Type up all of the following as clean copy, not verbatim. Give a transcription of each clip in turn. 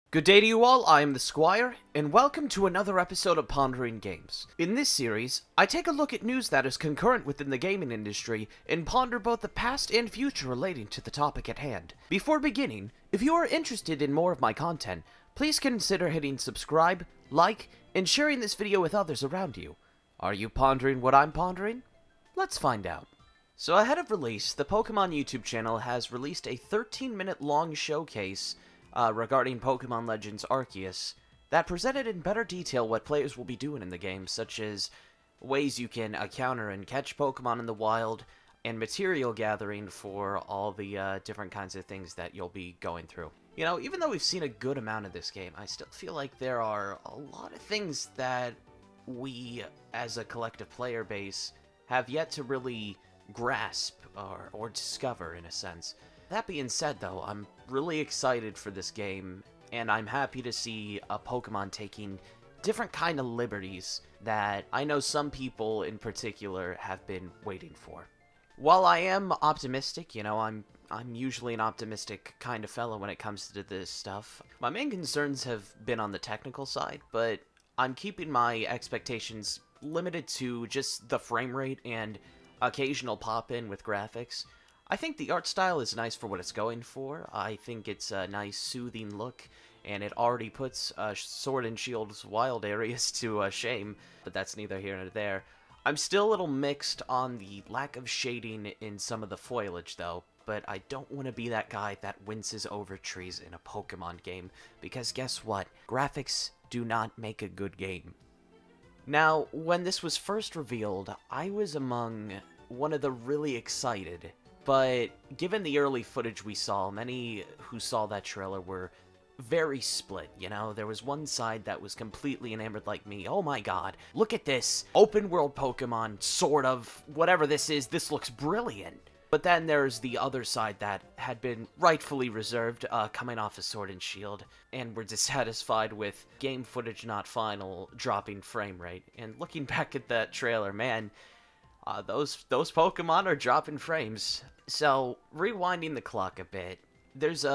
Good day to you all, I am the Squire, and welcome to another episode of Pondering Games. In this series, I take a look at news that is concurrent within the gaming industry and ponder both the past and future relating to the topic at hand. Before beginning, if you are interested in more of my content, please consider hitting subscribe, like, and sharing this video with others around you. Are you pondering what I'm pondering? Let's find out. So ahead of release, the Pokemon YouTube channel has released a 13-minute long showcase regarding Pokémon Legends Arceus that presented in better detail what players will be doing in the game, such as ways you can encounter and catch Pokemon in the wild, and material gathering for all the different kinds of things that you'll be going through. You know, even though we've seen a good amount of this game, I still feel like there are a lot of things that we, as a collective player base, have yet to really grasp or discover, in a sense. That being said, though, I'm really excited for this game, and I'm happy to see a Pokemon taking different kind of liberties that I know some people in particular have been waiting for. While I am optimistic, you know, I'm usually an optimistic kind of fellow when it comes to this stuff, my main concerns have been on the technical side, but I'm keeping my expectations limited to just the frame rate and occasional pop-in with graphics. I think the art style is nice for what it's going for. I think it's a nice, soothing look, and it already puts Sword and Shield's wild areas to shame, but that's neither here nor there. I'm still a little mixed on the lack of shading in some of the foliage, though, but I don't want to be that guy that winces over trees in a Pokemon game, because guess what? Graphics do not make a good game. Now, when this was first revealed, I was among one of the really excited. But given the early footage we saw, many who saw that trailer were very split, you know? There was one side that was completely enamored like me. Oh my god, look at this! Open world Pokemon, sort of, whatever this is, this looks brilliant! But then there's the other side that had been rightfully reserved, coming off of Sword and Shield, and were dissatisfied with game footage not final, dropping frame rate. And looking back at that trailer, man, those Pokemon are dropping frames. So, rewinding the clock a bit, there's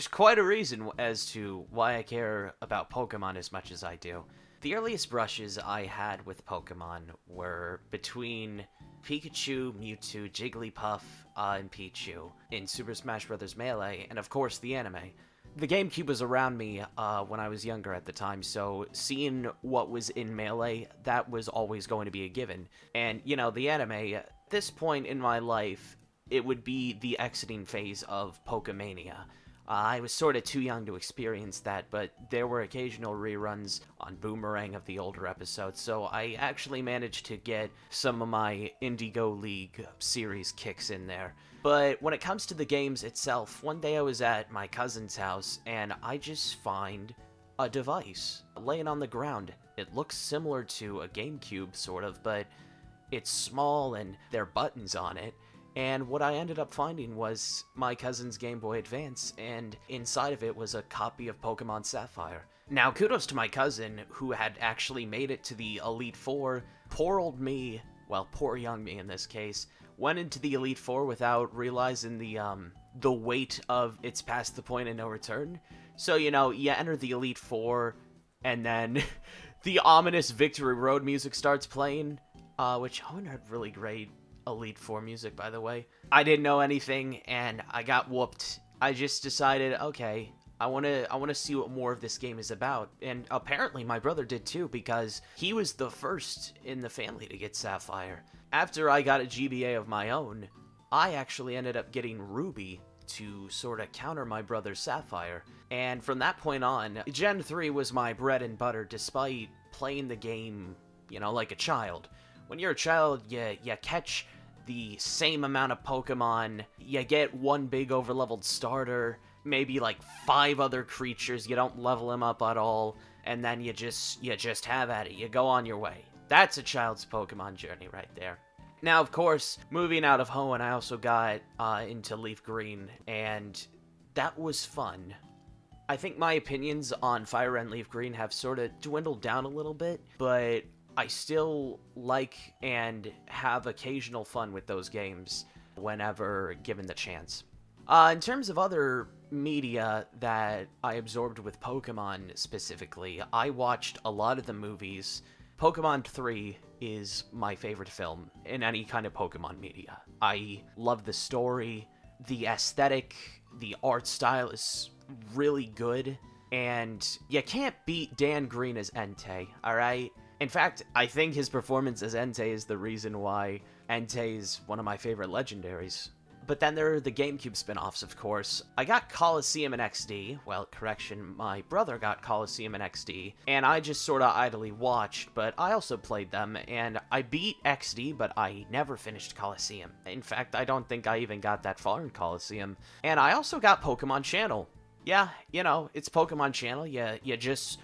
quite a reason as to why I care about Pokemon as much as I do. The earliest brushes I had with Pokemon were between Pikachu, Mewtwo, Jigglypuff, and Pichu in Super Smash Bros. Melee, and of course the anime. The GameCube was around me when I was younger at the time, so seeing what was in Melee, that was always going to be a given. And, you know, the anime, at this point in my life, it would be the exiting phase of Pokemania. I was sort of too young to experience that, but there were occasional reruns on Boomerang of the older episodes, so I actually managed to get some of my Indigo League series kicks in there. But when it comes to the games itself, one day I was at my cousin's house, and I just find a device laying on the ground. It looks similar to a GameCube, sort of, but it's small and there are buttons on it. And what I ended up finding was my cousin's Game Boy Advance, and inside of it was a copy of Pokemon Sapphire. Now, kudos to my cousin, who had actually made it to the Elite Four. Poor old me, well, poor young me in this case, went into the Elite Four without realizing the weight of it's past the point of no return. So, you know, you enter the Elite Four, and then the ominous Victory Road music starts playing, which I wouldn't have really great Elite Four music, by the way. I didn't know anything, and I got whooped. I just decided, okay, I want to see what more of this game is about. And apparently my brother did too, because he was the first in the family to get Sapphire. After I got a GBA of my own, I actually ended up getting Ruby to sort of counter my brother's Sapphire. And from that point on, Gen 3 was my bread and butter, despite playing the game, you know, like a child. When you're a child, you catch the same amount of Pokemon, you get one big overleveled starter, maybe like 5 other creatures, you don't level them up at all, and then you just have at it, you go on your way. That's a child's Pokemon journey right there. Now, of course, moving out of Hoenn, I also got into Leaf Green, and that was fun. I think my opinions on Fire Red and Leaf Green have sort of dwindled down a little bit, but I still like and have occasional fun with those games whenever given the chance. In terms of other media that I absorbed with Pokemon specifically, I watched a lot of the movies. Pokemon 3 is my favorite film in any kind of Pokemon media. I love the story, the aesthetic, the art style is really good, and you can't beat Dan Green as Entei, alright? In fact, I think his performance as Entei is the reason why Entei is one of my favorite legendaries. But then there are the GameCube spin-offs, of course. I got Colosseum and XD. Well, correction, my brother got Colosseum and XD, and I just sort of idly watched, but I also played them, and I beat XD, but I never finished Colosseum. In fact, I don't think I even got that far in Colosseum. And I also got Pokemon Channel. Yeah, you know, it's Pokemon Channel. You just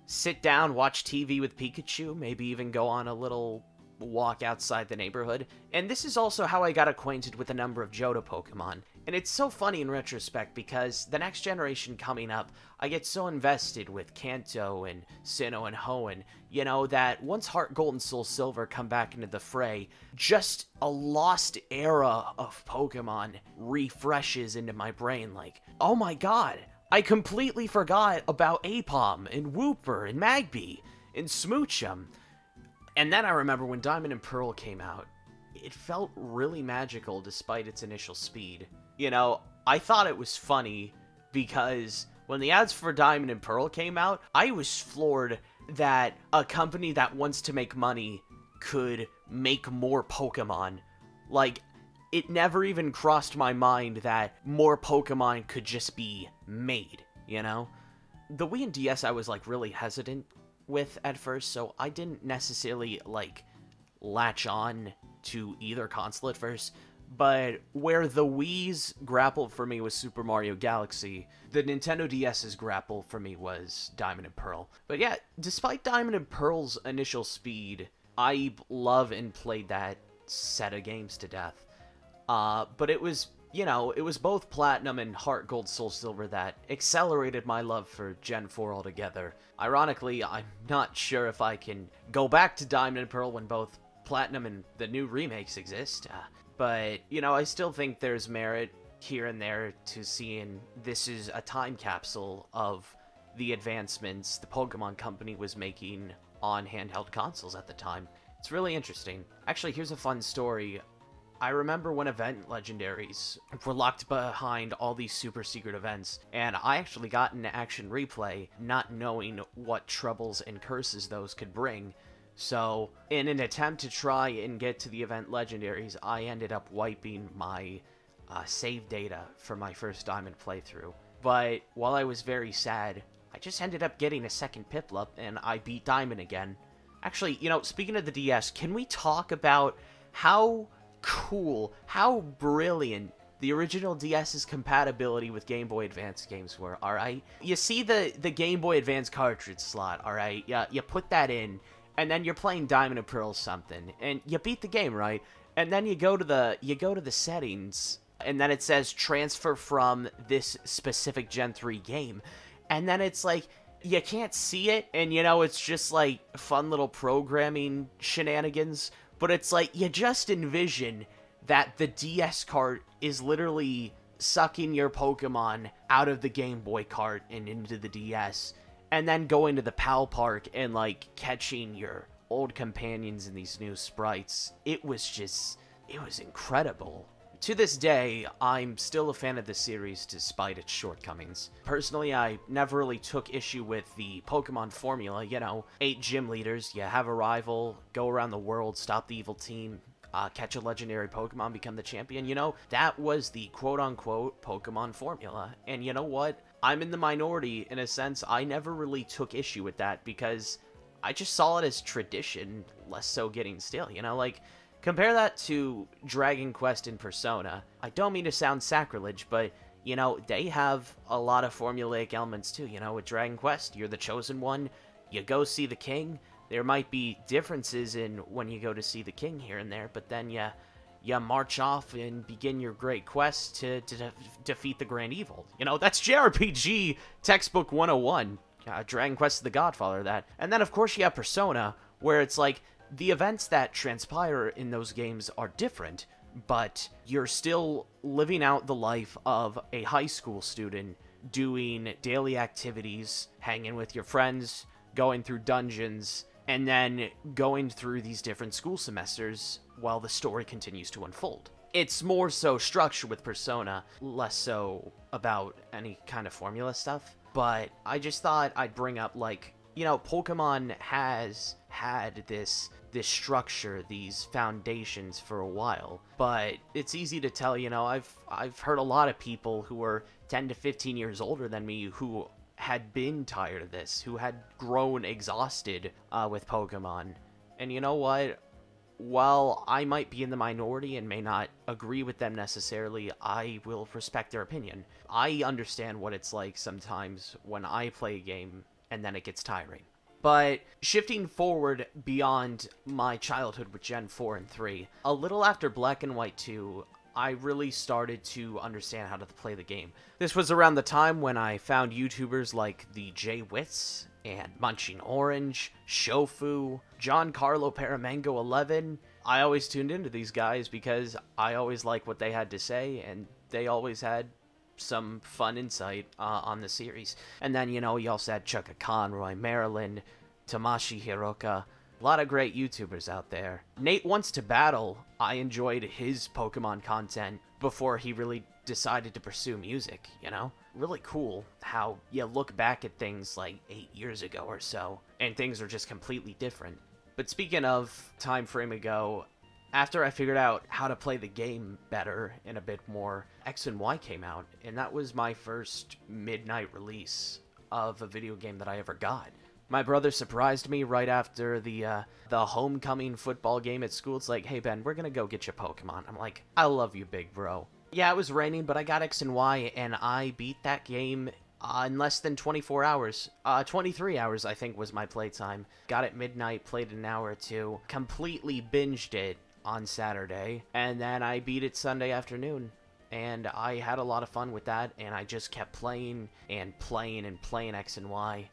sit down, watch TV with Pikachu, maybe even go on a little walk outside the neighborhood. And this is also how I got acquainted with a number of Johto Pokemon. And it's so funny in retrospect because the next generation coming up, I get so invested with Kanto and Sinnoh and Hoenn, you know, that once Heart Gold and Soul Silver come back into the fray, just a lost era of Pokemon refreshes into my brain like, oh my god, I completely forgot about Aipom and Wooper and Magby and Smoochum. And then I remember when Diamond and Pearl came out, it felt really magical despite its initial speed. You know, I thought it was funny because when the ads for Diamond and Pearl came out, I was floored that a company that wants to make money could make more Pokemon. Like, it never even crossed my mind that more Pokemon could just be made, you know? The Wii and DS I was, like, really hesitant with at first, so I didn't necessarily, like, latch on to either console at first, but where the Wii's grapple for me was Super Mario Galaxy, the Nintendo DS's grapple for me was Diamond and Pearl. But yeah, despite Diamond and Pearl's initial speed, I love and played that set of games to death. But it was, you know, it was both Platinum and Heart Gold Soul Silver that accelerated my love for Gen 4 altogether. Ironically, I'm not sure if I can go back to Diamond and Pearl when both Platinum and the new remakes exist, but, you know, I still think there's merit here and there to seeing this is a time capsule of the advancements the Pokemon Company was making on handheld consoles at the time. It's really interesting. Actually, here's a fun story. I remember when event legendaries were locked behind all these super secret events, and I actually got an action replay not knowing what troubles and curses those could bring. So, in an attempt to try and get to the event legendaries, I ended up wiping my save data for my first Diamond playthrough. But while I was very sad, I just ended up getting a second Piplup, and I beat Diamond again. Actually, you know, speaking of the DS, can we talk about how cool, how brilliant the original DS's compatibility with Game Boy Advance games were, alright? You see the Game Boy Advance cartridge slot, alright? Yeah, you put that in, and then you're playing Diamond and Pearl something, and you beat the game, right? And then you go to the settings, and then it says transfer from this specific Gen 3 game, and then it's like, you can't see it, and you know, it's just like fun little programming shenanigans. But it's like, you just envision that the DS cart is literally sucking your Pokemon out of the Game Boy cart and into the DS, and then going to the PAL Park and, like, catching your old companions in these new sprites. It was incredible. To this day, I'm still a fan of the series despite its shortcomings. Personally, I never really took issue with the Pokemon formula, you know, 8 gym leaders, you have a rival, go around the world, stop the evil team, catch a legendary Pokemon, become the champion, you know, that was the quote-unquote Pokemon formula. And you know what? I'm in the minority in a sense. I never really took issue with that because I just saw it as tradition, less so getting stale, you know, like, compare that to Dragon Quest and Persona. I don't mean to sound sacrilege, but, you know, they have a lot of formulaic elements too. You know, with Dragon Quest, you're the chosen one, you go see the king. There might be differences in when you go to see the king here and there, but then you march off and begin your great quest to defeat the Grand Evil. You know, that's JRPG textbook 101. Dragon Quest is the godfather of that. And then, of course, you have Persona, where it's like, the events that transpire in those games are different, but you're still living out the life of a high school student, doing daily activities, hanging with your friends, going through dungeons, and then going through these different school semesters while the story continues to unfold. It's more so structured with Persona, less so about any kind of formula stuff. But I just thought I'd bring up, like, you know, Pokemon has had this structure, these foundations for a while. But it's easy to tell, you know, I've heard a lot of people who are 10 to 15 years older than me who had been tired of this, who had grown exhausted with Pokemon. And you know what? While I might be in the minority and may not agree with them necessarily, I will respect their opinion. I understand what it's like sometimes when I play a game and then it gets tiring. But shifting forward beyond my childhood with Gen 4 and 3, a little after Black and White 2, I really started to understand how to play the game. This was around the time when I found YouTubers like the J Wits and Munching Orange, Shofu, John Carlo Paramango 11. I always tuned into these guys because I always liked what they had to say, and they always had some fun insight on the series. And then, you know, you also had Chugga Conroy, Marilyn, Tamashi Hiroka. A lot of great YouTubers out there. Nate Wants to Battle, I enjoyed his Pokemon content before he really decided to pursue music, you know? Really cool how you look back at things like 8 years ago or so, and things are just completely different. But speaking of time frame ago, after I figured out how to play the game better and a bit more, X and Y came out, and that was my first midnight release of a video game that I ever got. My brother surprised me right after the homecoming football game at school. It's like, hey Ben, we're gonna go get you Pokemon. I'm like, I love you, big bro. Yeah, it was raining, but I got X and Y, and I beat that game in less than 24 hours. 23 hours, I think, was my playtime. Got it midnight, played an hour or two, completely binged it on Saturday, and then I beat it Sunday afternoon. And I had a lot of fun with that, and I just kept playing and playing and playing X and Y.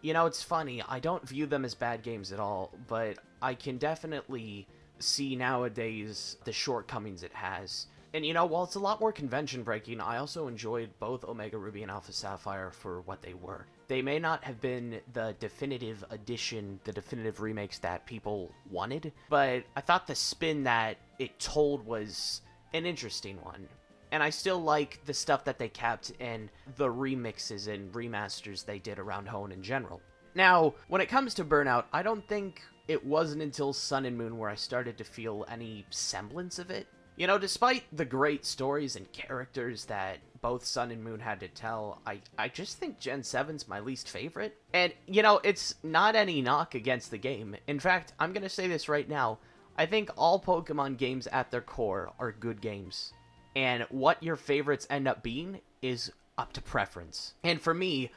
You know, it's funny, I don't view them as bad games at all, but I can definitely see nowadays the shortcomings it has. And you know, while it's a lot more convention breaking, I also enjoyed both Omega Ruby and Alpha Sapphire for what they were. They may not have been the definitive edition, the definitive remakes that people wanted, but I thought the spin that it told was an interesting one. And I still like the stuff that they kept and the remixes and remasters they did around Hone in general. Now, when it comes to Burnout, I don't think it wasn't until Sun and Moon where I started to feel any semblance of it. You know, despite the great stories and characters that both Sun and Moon had to tell, I just think Gen 7's my least favorite. And, you know, it's not any knock against the game. In fact, I'm gonna say this right now. I think all Pokemon games at their core are good games. And what your favorites end up being is up to preference. And for me,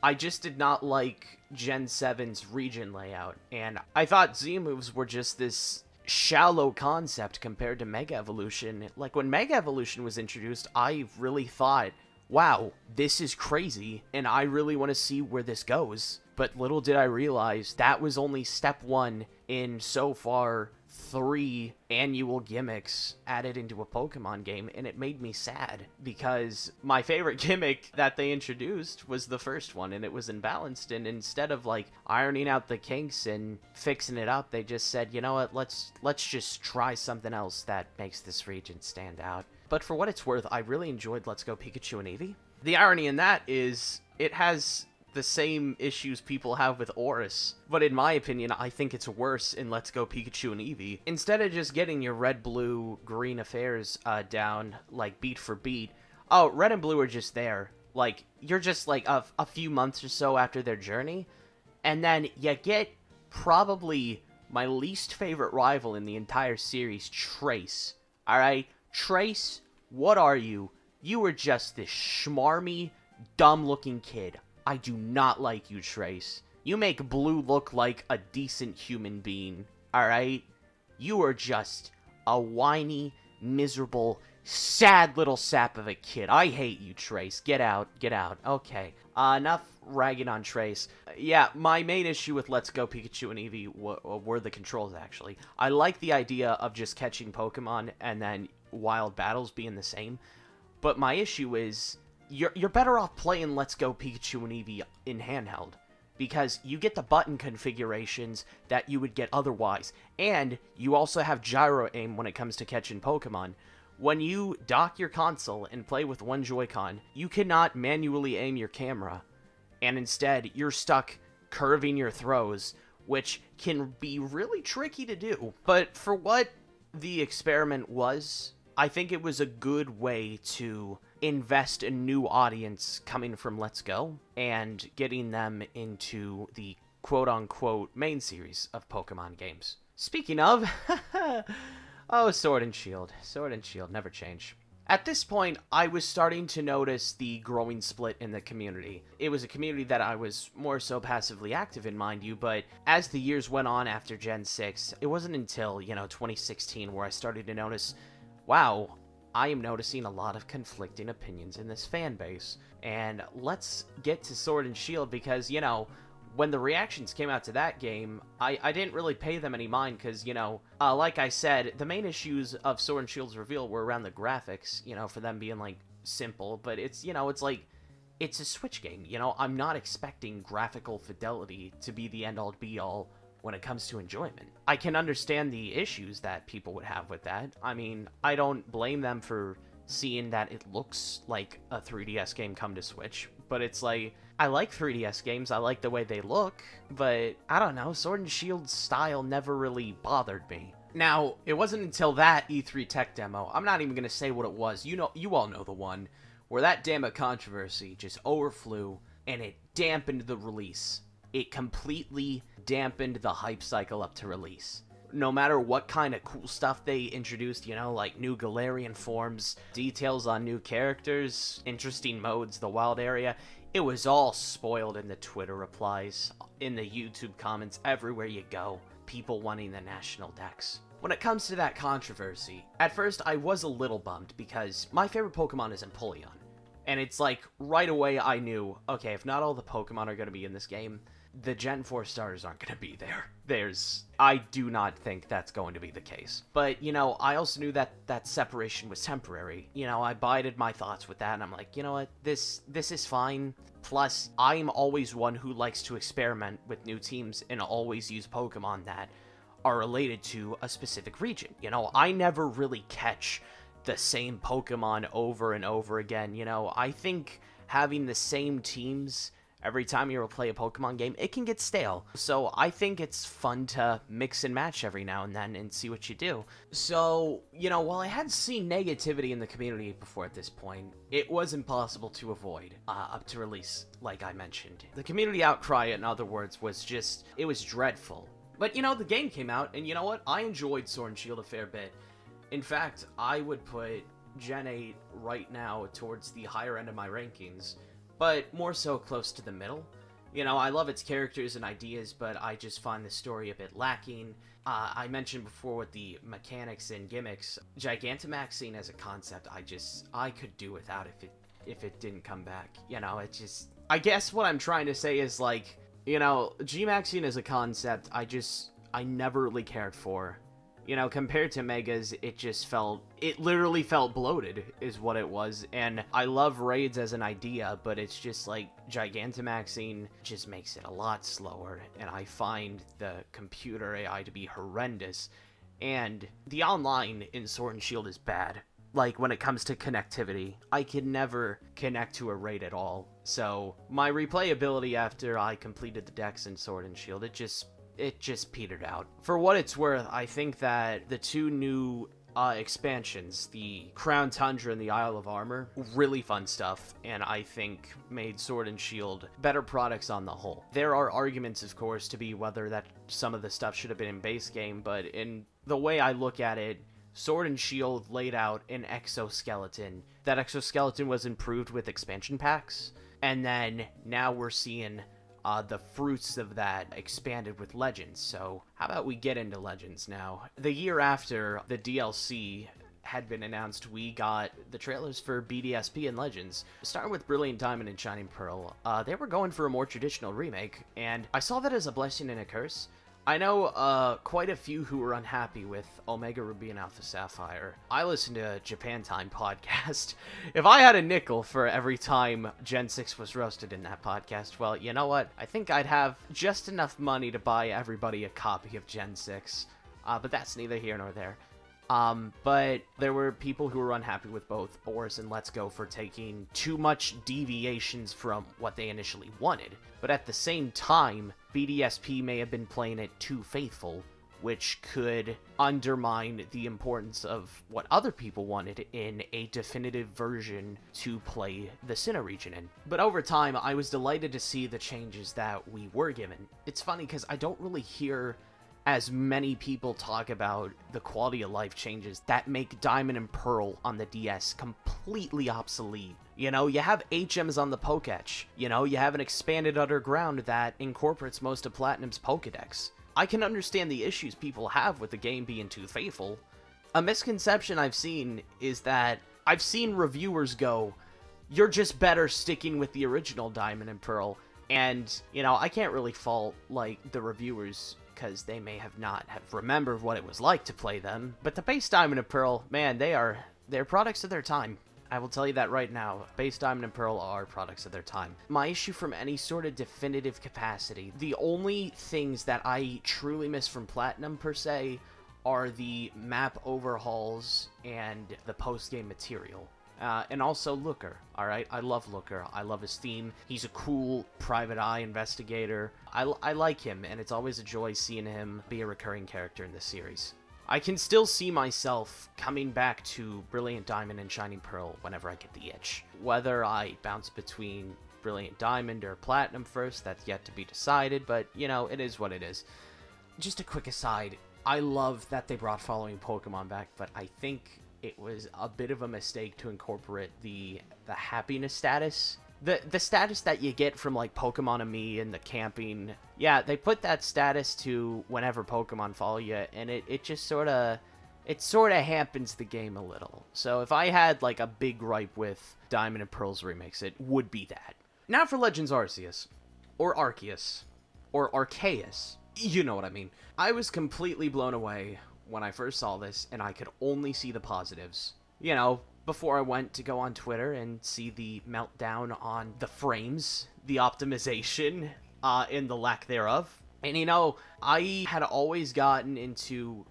I just did not like Gen 7's region layout. And I thought Z-moves were just this shallow concept compared to Mega Evolution. Like, when Mega Evolution was introduced, I really thought, wow, this is crazy, and I really want to see where this goes. But little did I realize that was only step one in so far 3 annual gimmicks added into a Pokemon game, and it made me sad because my favorite gimmick that they introduced was the first one, and it was imbalanced, and instead of like ironing out the kinks and fixing it up, they just said, you know what, let's just try something else that makes this region stand out. But for what it's worth, I really enjoyed Let's Go Pikachu and Eevee. The irony in that is it has the same issues people have with Oris, but in my opinion, I think it's worse in Let's Go Pikachu and Eevee. Instead of just getting your red, blue, green affairs down, like, beat for beat, oh, red and blue are just there. Like, you're just, like, a few months or so after their journey, and then you get probably my least favorite rival in the entire series, Trace. Alright? Trace, what are you? You are just this schmarmy, dumb-looking kid. I do not like you, Trace. You make Blue look like a decent human being, alright? You are just a whiny, miserable, sad little sap of a kid. I hate you, Trace. Get out, get out. Okay, enough ragging on Trace. Yeah, my main issue with Let's Go Pikachu and Eevee were the controls, actually. I like the idea of just catching Pokemon and then wild battles being the same, but my issue is you're better off playing Let's Go Pikachu and Eevee in handheld, because you get the button configurations that you would get otherwise, and you also have gyro aim when it comes to catching Pokemon. When you dock your console and play with one Joy-Con, you cannot manually aim your camera, and instead you're stuck curving your throws, which can be really tricky to do. But for what the experiment was, I think it was a good way to invest a new audience coming from Let's Go and getting them into the quote-unquote main series of Pokemon games. Speaking of, oh, Sword and Shield. Sword and Shield never change. At this point, I was starting to notice the growing split in the community. It was a community that I was more so passively active in, mind you, but as the years went on after Gen 6, it wasn't until, 2016 where I started to notice, wow, I am noticing a lot of conflicting opinions in this fan base. And let's get to Sword and Shield because, when the reactions came out to that game, I didn't really pay them any mind because, like I said, the main issues of Sword and Shield's reveal were around the graphics, for them being, simple, but it's, it's like, it's a Switch game, I'm not expecting graphical fidelity to be the end-all be-all when it comes to enjoyment. I can understand the issues that people would have with that. I mean, I don't blame them for seeing that it looks like a 3DS game come to Switch, but it's like, I like 3DS games, I like the way they look, but I don't know, Sword and Shield's style never really bothered me. Now, it wasn't until that E3 tech demo, I'm not even gonna say what it was, you all know the one, where that damn controversy just overflew, and it dampened the release. It completely dampened the hype cycle up to release. No matter what kind of cool stuff they introduced, like new Galarian forms, details on new characters, interesting modes, the wild area, it was all spoiled in the Twitter replies, in the YouTube comments, everywhere you go. People wanting the national dex. When it comes to that controversy, at first I was a little bummed because my favorite Pokemon is Empoleon. And it's like, right away I knew, okay, if not all the Pokemon are going to be in this game, the Gen 4 starters aren't going to be there. I do not think that's going to be the case. But, I also knew that that separation was temporary. I bided my thoughts with that, and I'm like, you know what, this is fine. Plus, I'm always one who likes to experiment with new teams and always use Pokemon that are related to a specific region. I never really catch the same Pokemon over and over again. I think having the same teams every time you play a Pokemon game, it can get stale. So I think it's fun to mix and match every now and then and see what you do. So, while I had seen negativity in the community before at this point, it was impossible to avoid up to release, like I mentioned. The community outcry, in other words, was just, it was dreadful. But, the game came out, and you know what? I enjoyed Sword and Shield a fair bit. In fact, I would put Gen 8 right now towards the higher end of my rankings, but more so close to the middle. I love its characters and ideas, but I just find the story a bit lacking. I mentioned before with the mechanics and gimmicks, Gigantamaxing as a concept, I could do without if it didn't come back. I guess what I'm trying to say is, like, Gmaxing as a concept, I never really cared for. Compared to Megas, it literally felt bloated, is what it was. And I love raids as an idea, but it's just like, Gigantamaxing just makes it a lot slower. And I find the computer AI to be horrendous. And the online in Sword and Shield is bad. Like, when it comes to connectivity, I can never connect to a raid at all. So, my replayability after I completed the decks in Sword and Shield, it just petered out. For what it's worth, I think that the two new expansions, the Crown Tundra and the Isle of Armor, really fun stuff, and I think made Sword and Shield better products on the whole. There are arguments, of course, to be whether that some of the stuff should have been in base game, but in the way I look at it, Sword and Shield laid out an exoskeleton. That exoskeleton was improved with expansion packs, and then now we're seeing the fruits of that expanded with Legends. So how about we get into Legends now? The year after the DLC had been announced, we got the trailers for BDSP and Legends. Starting with Brilliant Diamond and Shining Pearl, they were going for a more traditional remake, and I saw that as a blessing and a curse. I know quite a few who were unhappy with Omega Ruby and Alpha Sapphire. I listened to Japan Time podcast. If I had a nickel for every time Gen 6 was roasted in that podcast, well, you know what? I think I'd have just enough money to buy everybody a copy of Gen 6. But that's neither here nor there. But there were people who were unhappy with both Boris and Let's Go for taking too much deviations from what they initially wanted. But at the same time, BDSP may have been playing it too faithful, which could undermine the importance of what other people wanted in a definitive version to play the Sinnoh region in. But over time, I was delighted to see the changes that we were given. It's funny because I don't really hear as many people talk about the quality of life changes that make Diamond and Pearl on the DS completely obsolete. You know, you have HMs on the Pokédex. You know, you have an expanded Underground that incorporates most of Platinum's Pokédex. I can understand the issues people have with the game being too faithful. A misconception I've seen is that I've seen reviewers go, "You're just better sticking with the original Diamond and Pearl." And, you know, I can't really fault, like, the reviewers, because they may have not have remembered what it was like to play them. But the base Diamond and Pearl, man, they're products of their time. I will tell you that right now. Base Diamond and Pearl are products of their time. My issue from any sort of definitive capacity, the only things that I truly miss from Platinum, per se, are the map overhauls and the post-game material. And also Looker, alright? I love Looker. I love his theme. He's a cool private eye investigator. I like him, and it's always a joy seeing him be a recurring character in this series. I can still see myself coming back to Brilliant Diamond and Shining Pearl whenever I get the itch. Whether I bounce between Brilliant Diamond or Platinum first, that's yet to be decided, but, you know, it is what it is. Just a quick aside, I love that they brought Following Pokemon back, but I think it was a bit of a mistake to incorporate the happiness status. The status that you get from, like, Pokemon and Me and the camping. Yeah, they put that status to whenever Pokemon follow you, and it just sort of hampens the game a little. So if I had, like, a big gripe with Diamond and Pearl's remakes, it would be that. Now for Legends Arceus. Or Arceus. Or Arceus. You know what I mean. I was completely blown away when I first saw this, and I could only see the positives. You know, before I went to go on Twitter and see the meltdown on the frames, the optimization, and the lack thereof. And, you know, I had always gotten into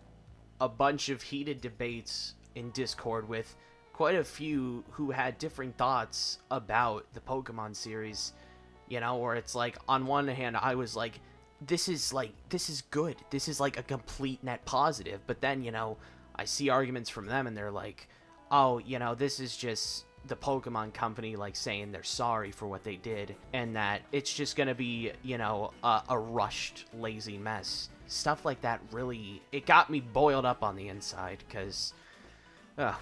a bunch of heated debates in Discord with quite a few who had different thoughts about the Pokemon series. You know, where it's like, on one hand, I was like, this is good. This is, like, a complete net positive. But then, you know, I see arguments from them, and they're like, oh, you know, this is just the Pokemon company, like, saying they're sorry for what they did, and that it's just gonna be, you know, a rushed, lazy mess. Stuff like that really, it got me boiled up on the inside, because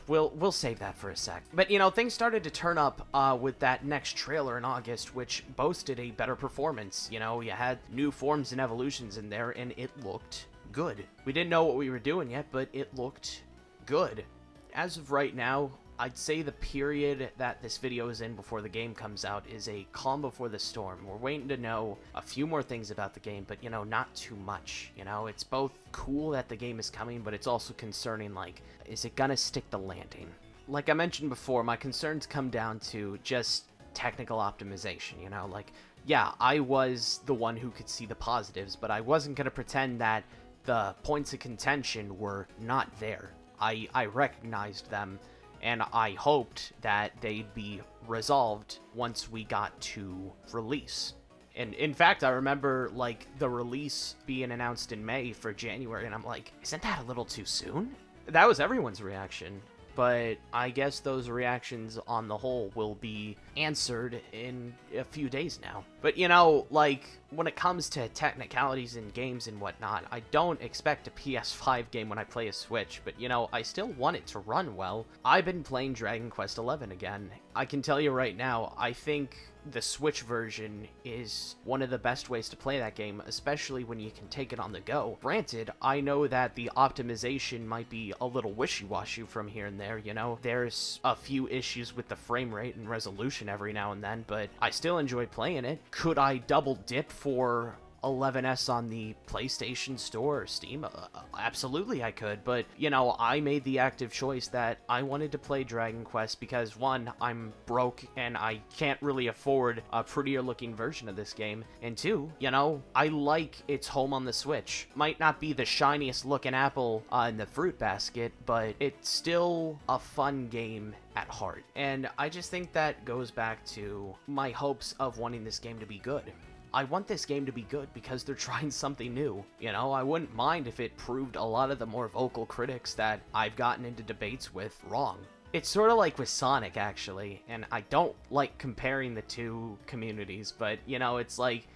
we'll save that for a sec. But, you know, things started to turn up with that next trailer in August, which boasted a better performance. You know, you had new forms and evolutions in there, and it looked good. We didn't know what we were doing yet, but it looked good. As of right now, I'd say the period that this video is in before the game comes out is a calm before the storm. We're waiting to know a few more things about the game, but, you know, not too much. You know, it's both cool that the game is coming, but it's also concerning, like, is it gonna stick the landing? Like I mentioned before, my concerns come down to just technical optimization, you know? Like, yeah, I was the one who could see the positives, but I wasn't gonna pretend that the points of contention were not there. I recognized them, and I hoped that they'd be resolved once we got to release. And in fact, I remember, like, the release being announced in May for January, and I'm like, isn't that a little too soon? That was everyone's reaction. But I guess those reactions on the whole will be answered in a few days now. But, you know, like, when it comes to technicalities in games and whatnot, I don't expect a PS5 game when I play a Switch, but, you know, I still want it to run well. I've been playing Dragon Quest XI again. I can tell you right now, I think the Switch version is one of the best ways to play that game, especially when you can take it on the go. Granted, I know that the optimization might be a little wishy-washy from here and there, you know? There's a few issues with the frame rate and resolution every now and then, but I still enjoy playing it. Could I double dip for 11S on the PlayStation Store or Steam? Absolutely I could, but, you know, I made the active choice that I wanted to play Dragon Quest because, one, I'm broke and I can't really afford a prettier looking version of this game, and two, you know, I like its home on the Switch. Might not be the shiniest looking apple in the fruit basket, but it's still a fun game at heart, and I just think that goes back to my hopes of wanting this game to be good. I want this game to be good because they're trying something new. You know, I wouldn't mind if it proved a lot of the more vocal critics that I've gotten into debates with wrong. It's sort of like with Sonic, actually, and I don't like comparing the two communities, but, you know, it's like,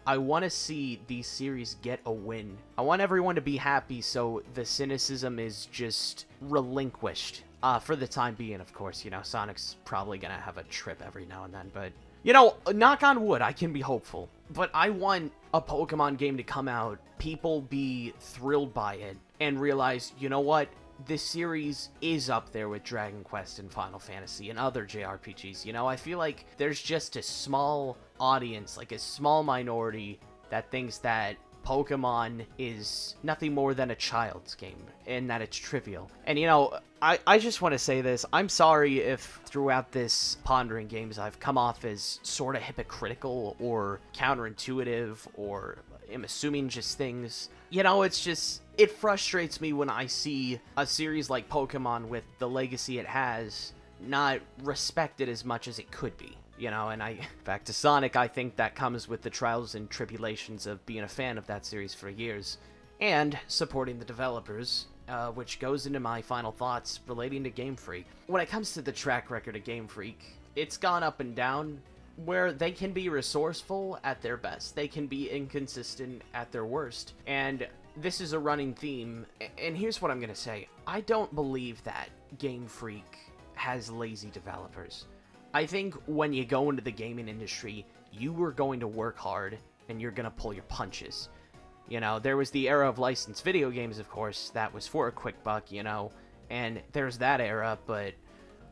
I want to see these series get a win. I want everyone to be happy, so the cynicism is just relinquished. For the time being, of course. You know, Sonic's probably gonna have a trip every now and then, but, you know, knock on wood, I can be hopeful. But I want a Pokemon game to come out, people be thrilled by it, and realize, you know what? This series is up there with Dragon Quest and Final Fantasy and other JRPGs. You know, I feel like there's just a small audience, like a small minority, that thinks that Pokemon is nothing more than a child's game, and that it's trivial. And, you know, I just want to say this. I'm sorry if throughout this Pondering games I've come off as sort of hypocritical or counterintuitive or am assuming just things. You know, it's just, it frustrates me when I see a series like Pokemon with the legacy it has not respected as much as it could be. You know, and back to Sonic, I think that comes with the trials and tribulations of being a fan of that series for years, and supporting the developers, which goes into my final thoughts relating to Game Freak. When it comes to the track record of Game Freak, it's gone up and down, where they can be resourceful at their best, they can be inconsistent at their worst, and this is a running theme, and here's what I'm gonna say. I don't believe that Game Freak has lazy developers. I think when you go into the gaming industry, you are going to work hard, and you're going to pull your punches. You know, there was the era of licensed video games, of course, that was for a quick buck, you know, and there's that era, but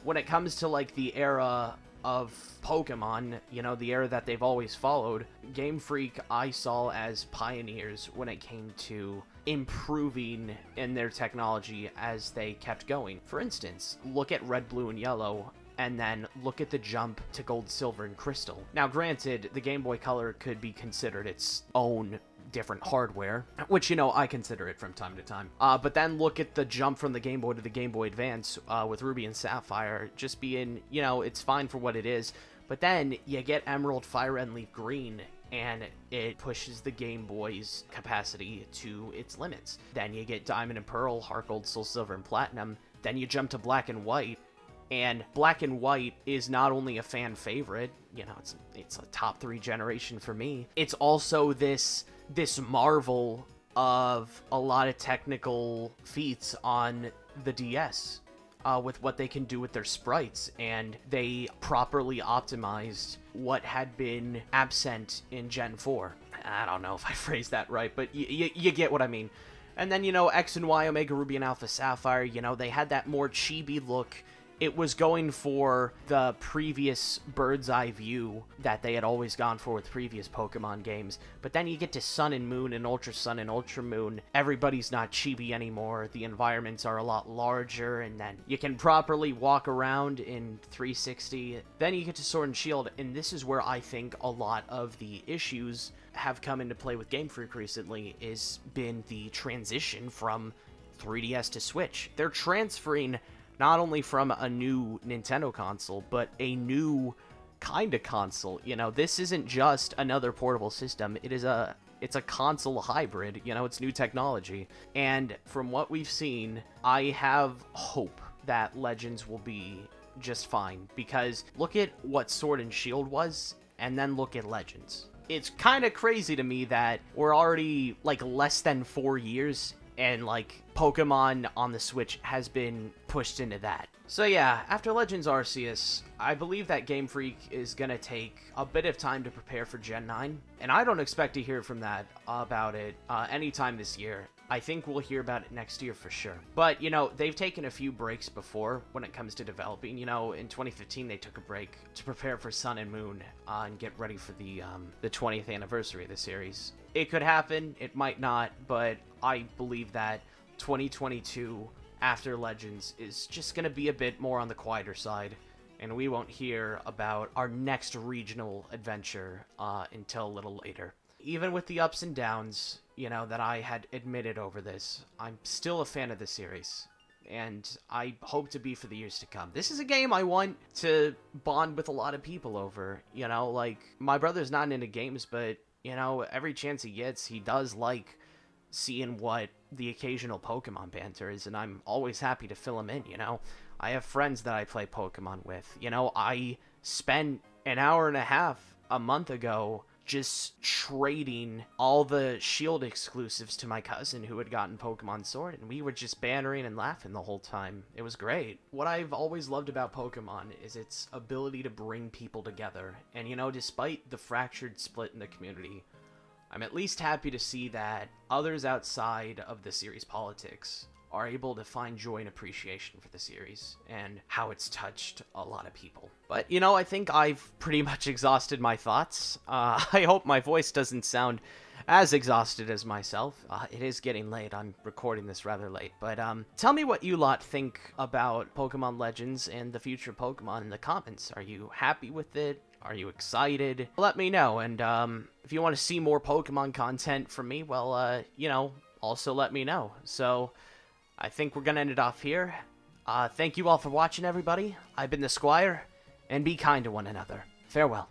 when it comes to, like, the era of Pokemon, you know, the era that they've always followed, Game Freak I saw as pioneers when it came to improving in their technology as they kept going. For instance, look at Red, Blue, and Yellow, and then look at the jump to Gold, Silver, and Crystal. Now, granted, the Game Boy Color could be considered its own different hardware, which, you know, I consider it from time to time. But then look at the jump from the Game Boy to the Game Boy Advance with Ruby and Sapphire just being, you know, it's fine for what it is. But then you get Emerald, Fire Red, and Leaf Green, and it pushes the Game Boy's capacity to its limits. Then you get Diamond and Pearl, Heart Gold, Soul Silver, and Platinum. Then you jump to Black and White, and Black and White is not only a fan favorite, you know, it's a top 3 generation for me, it's also this marvel of a lot of technical feats on the DS with what they can do with their sprites, and they properly optimized what had been absent in Gen 4. I don't know if I phrased that right, but you get what I mean. And then, you know, X and Y, Omega Ruby and Alpha Sapphire, you know, they had that more chibi look. It was going for the previous bird's eye view that they had always gone for with previous Pokemon games. But then you get to Sun and Moon and Ultra Sun and Ultra Moon. Everybody's not chibi anymore. The environments are a lot larger, and then you can properly walk around in 360. Then you get to Sword and Shield, and this is where I think a lot of the issues have come into play with Game Freak recently, is been the transition from 3DS to Switch. They're transferring not only from a new Nintendo console, but a new kind of console. You know, this isn't just another portable system. It's a console hybrid. You know, it's new technology. And from what we've seen, I have hope that Legends will be just fine. Because look at what Sword and Shield was, and then look at Legends. It's kind of crazy to me that we're already, like, less than 4 years and like Pokemon on the Switch has been pushed into that. So yeah, after Legends Arceus, I believe that Game Freak is gonna take a bit of time to prepare for Gen 9, and I don't expect to hear from that about it anytime this year. I think we'll hear about it next year for sure. But, you know, they've taken a few breaks before when it comes to developing. You know, in 2015, they took a break to prepare for Sun and Moon and get ready for the 20th anniversary of the series. It could happen, it might not, but I believe that 2022, after Legends, is just going to be a bit more on the quieter side, and we won't hear about our next regional adventure until a little later. Even with the ups and downs, you know, that I had admitted over this, I'm still a fan of the series, and I hope to be for the years to come. This is a game I want to bond with a lot of people over, you know, like, my brother's not into games, but, you know, every chance he gets, he does like seeing what the occasional Pokemon banter is, and I'm always happy to fill him in, you know. I have friends that I play Pokemon with, you know, I spent an hour and a half a month ago just trading all the Shield exclusives to my cousin who had gotten Pokemon Sword, and we were just bantering and laughing the whole time. It was great. What I've always loved about Pokemon is its ability to bring people together, and you know, despite the fractured split in the community, I'm at least happy to see that others outside of the series' politics are able to find joy and appreciation for the series and how it's touched a lot of people. But, you know, I think I've pretty much exhausted my thoughts. I hope my voice doesn't sound as exhausted as myself. It is getting late. I'm recording this rather late. But tell me what you lot think about Pokemon Legends and the future of Pokemon in the comments. Are you happy with it? Are you excited? Let me know. And if you want to see more Pokemon content from me, well, you know, also let me know. So I think we're going to end it off here. Thank you all for watching, everybody. I've been the Squire, and be kind to one another. Farewell.